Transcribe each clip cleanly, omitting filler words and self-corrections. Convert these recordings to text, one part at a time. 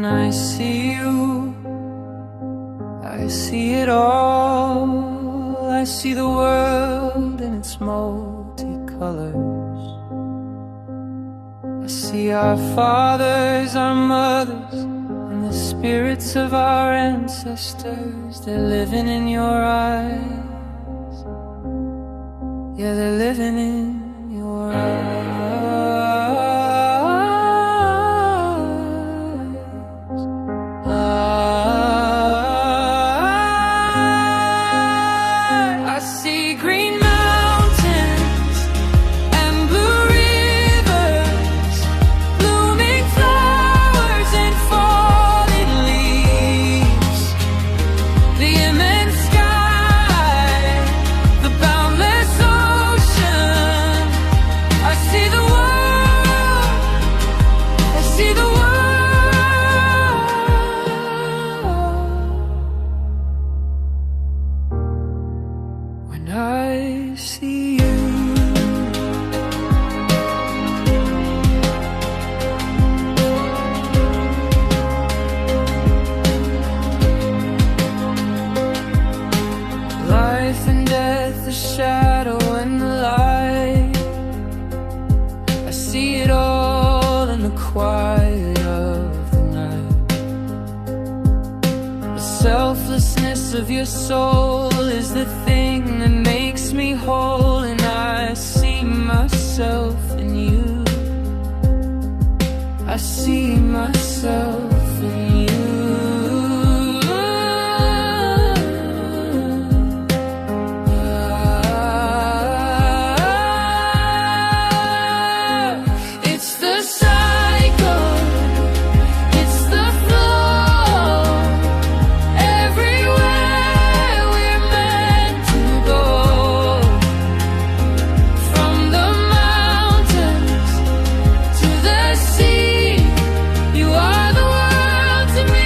I see you, I see it all. I see the world in its multicolors. I see our fathers, our mothers, and the spirits of our ancestors. They're living in your eyes. Yeah, they're living in your eyes. I see green mountains and blue rivers, blooming flowers and falling leaves, the immense sky, the boundless ocean. I see the world, I see the world. When I see you, life and death, the shadow and the light, I see it all in the quiet of the night. The selflessness of your soul is the thing that makes me whole, and I see myself in you. I see myself in you. It's the cycle, it's the flow, everywhere we're meant to go. From the mountains to the sea, you are the world to me.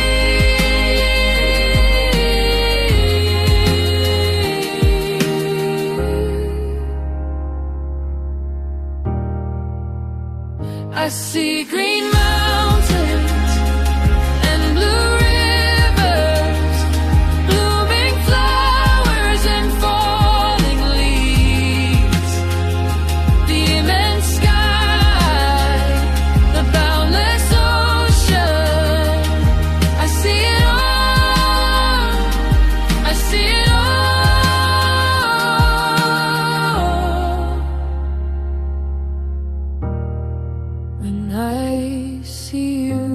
I see green mountains and blue rivers, blooming flowers and falling leaves, the immense sky, the boundless ocean. I see it all, I see it all. When I see you,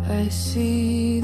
I see